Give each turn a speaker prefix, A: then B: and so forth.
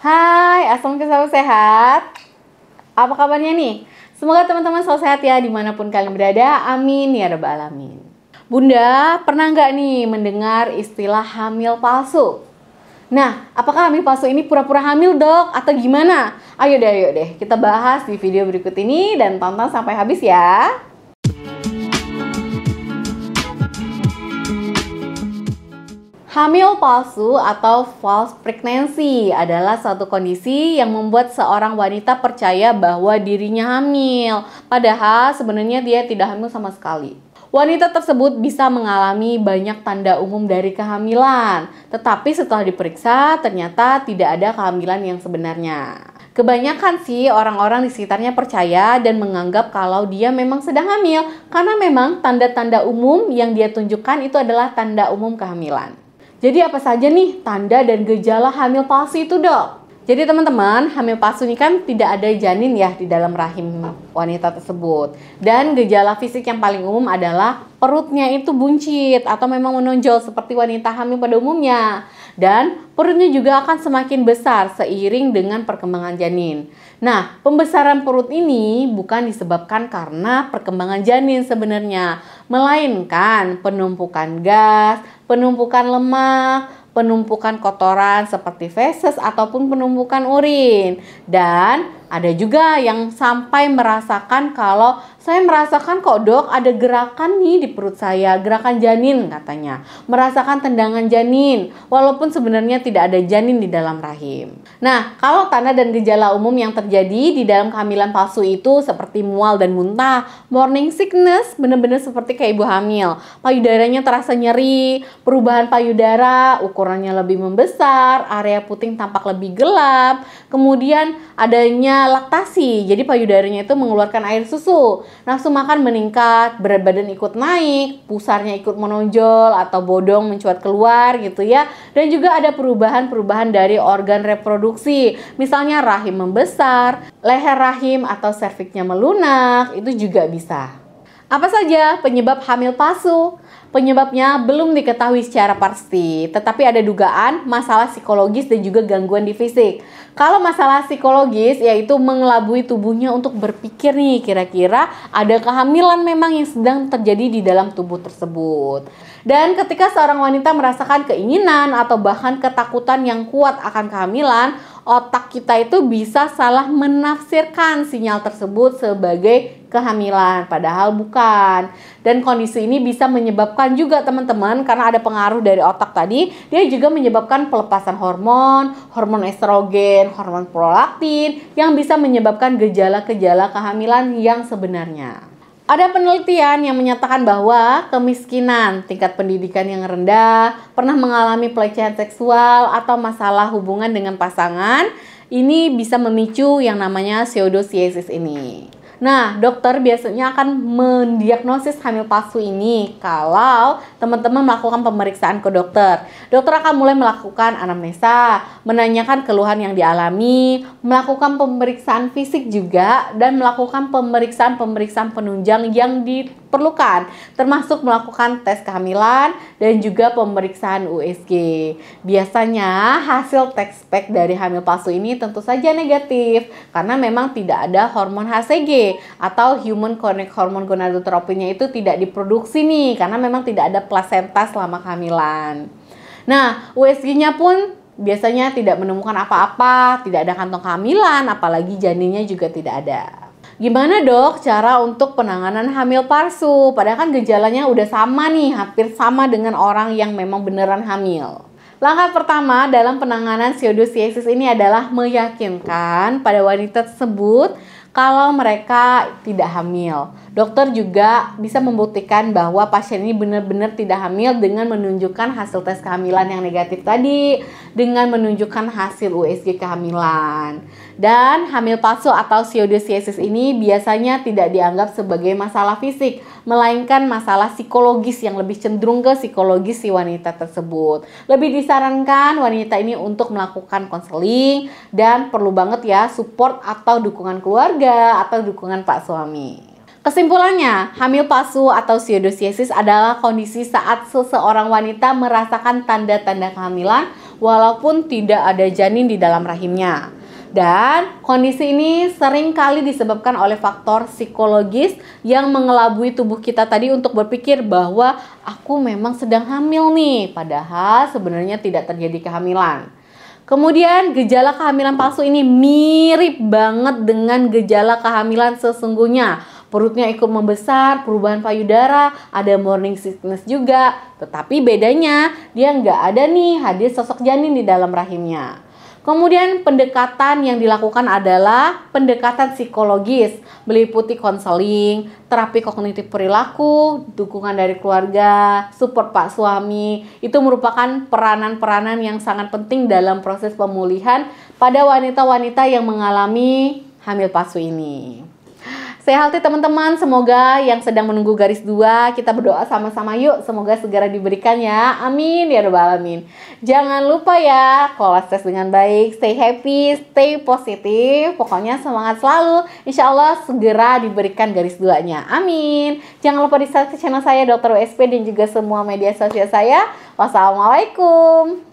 A: Hai, assalamualaikum sahabat sehat. Apa kabarnya nih? Semoga teman-teman selalu sehat ya dimanapun kalian berada. Amin ya rabbal alamin. Bunda, pernah nggak nih mendengar istilah hamil palsu? Nah, apakah hamil palsu ini pura-pura hamil dok? Atau gimana? Ayo deh kita bahas di video berikut ini dan tonton sampai habis ya. Hamil palsu atau false pregnancy adalah suatu kondisi yang membuat seorang wanita percaya bahwa dirinya hamil, padahal sebenarnya dia tidak hamil sama sekali. Wanita tersebut bisa mengalami banyak tanda umum dari kehamilan, tetapi setelah diperiksa ternyata tidak ada kehamilan yang sebenarnya. Kebanyakan sih orang-orang di sekitarnya percaya dan menganggap kalau dia memang sedang hamil karena memang tanda-tanda umum yang dia tunjukkan itu adalah tanda umum kehamilan. Jadi apa saja nih tanda dan gejala hamil palsu itu dok? Jadi teman-teman, hamil palsu ini kan tidak ada janin ya di dalam rahim wanita tersebut. Dan gejala fisik yang paling umum adalah perutnya itu buncit atau memang menonjol seperti wanita hamil pada umumnya. Dan perutnya juga akan semakin besar seiring dengan perkembangan janin. Nah, pembesaran perut ini bukan disebabkan karena perkembangan janin sebenarnya, melainkan penumpukan gas, penumpukan lemak, penumpukan kotoran seperti feses ataupun penumpukan urin. Dan ada juga yang sampai merasakan kalau saya merasakan kok dok ada gerakan nih di perut saya, gerakan janin katanya. Merasakan tendangan janin walaupun sebenarnya tidak ada janin di dalam rahim. Nah, kalau tanda dan gejala umum yang terjadi di dalam kehamilan palsu itu seperti mual dan muntah, morning sickness, benar-benar seperti kayak ibu hamil. Payudaranya terasa nyeri, perubahan payudara, ukurannya lebih membesar, area puting tampak lebih gelap, kemudian adanya laktasi, jadi payudaranya itu mengeluarkan air susu. Nafsu makan meningkat, berat badan ikut naik, pusarnya ikut menonjol atau bodong mencuat keluar gitu ya. Dan juga ada perubahan-perubahan dari organ reproduksi. Misalnya rahim membesar, leher rahim atau serviksnya melunak, itu juga bisa. Apa saja penyebab hamil palsu? Penyebabnya belum diketahui secara pasti, tetapi ada dugaan masalah psikologis dan juga gangguan di fisik. Kalau masalah psikologis yaitu mengelabui tubuhnya untuk berpikir nih kira-kira ada kehamilan memang yang sedang terjadi di dalam tubuh tersebut. Dan ketika seorang wanita merasakan keinginan atau bahkan ketakutan yang kuat akan kehamilan, otak kita itu bisa salah menafsirkan sinyal tersebut sebagai kehamilan, padahal bukan. Dan kondisi ini bisa menyebabkan juga teman-teman, karena ada pengaruh dari otak tadi, dia juga menyebabkan pelepasan hormon, hormon estrogen, hormon prolaktin, yang bisa menyebabkan gejala-gejala kehamilan yang sebenarnya. Ada penelitian yang menyatakan bahwa kemiskinan, tingkat pendidikan yang rendah, pernah mengalami pelecehan seksual atau masalah hubungan dengan pasangan, ini bisa memicu yang namanya pseudocyesis ini. Nah, dokter biasanya akan mendiagnosis hamil palsu ini kalau teman-teman melakukan pemeriksaan ke dokter. Dokter akan mulai melakukan anamnesa, menanyakan keluhan yang dialami, melakukan pemeriksaan fisik juga, dan melakukan pemeriksaan penunjang yang diperlukan, termasuk melakukan tes kehamilan dan juga pemeriksaan USG. Biasanya hasil tes pack dari hamil palsu ini tentu saja negatif, karena memang tidak ada hormon HCG atau human chorionic hormone gonadotropinnya itu tidak diproduksi nih karena memang tidak ada plasenta selama kehamilan. Nah, USG-nya pun biasanya tidak menemukan apa-apa, tidak ada kantong kehamilan, apalagi janinnya juga tidak ada. Gimana dok cara untuk penanganan hamil palsu? Padahal kan gejalanya udah sama nih, hampir sama dengan orang yang memang beneran hamil. Langkah pertama dalam penanganan pseudocyesis ini adalah meyakinkan pada wanita tersebut kalau mereka tidak hamil. Dokter juga bisa membuktikan bahwa pasien ini benar-benar tidak hamil dengan menunjukkan hasil tes kehamilan yang negatif tadi, dengan menunjukkan hasil USG kehamilan. Dan hamil palsu atau pseudocyesis ini biasanya tidak dianggap sebagai masalah fisik, melainkan masalah psikologis yang lebih cenderung ke psikologis si wanita tersebut. Lebih disarankan wanita ini untuk melakukan konseling dan perlu banget ya support atau dukungan keluarga atau dukungan pak suami. Kesimpulannya, hamil palsu atau pseudocyesis adalah kondisi saat seseorang wanita merasakan tanda-tanda kehamilan walaupun tidak ada janin di dalam rahimnya. Dan kondisi ini sering kali disebabkan oleh faktor psikologis yang mengelabui tubuh kita tadi untuk berpikir bahwa aku memang sedang hamil nih, padahal sebenarnya tidak terjadi kehamilan. Kemudian gejala kehamilan palsu ini mirip banget dengan gejala kehamilan sesungguhnya. Perutnya ikut membesar, perubahan payudara, ada morning sickness juga. Tetapi bedanya dia nggak ada nih hadir sosok janin di dalam rahimnya. Kemudian pendekatan yang dilakukan adalah pendekatan psikologis, meliputi konseling, terapi kognitif perilaku, dukungan dari keluarga, support pak suami. Itu merupakan peranan-peranan yang sangat penting dalam proses pemulihan pada wanita-wanita yang mengalami hamil palsu ini. Stay healthy teman-teman, semoga yang sedang menunggu garis 2, kita berdoa sama-sama yuk, semoga segera diberikan ya, amin ya rabbal alamin. Jangan lupa ya, kelola stres dengan baik, stay happy, stay positif, pokoknya semangat selalu, insya Allah segera diberikan garis 2-nya, amin. Jangan lupa di-subscribe channel saya Dr. WSP dan juga semua media sosial saya. Wassalamualaikum.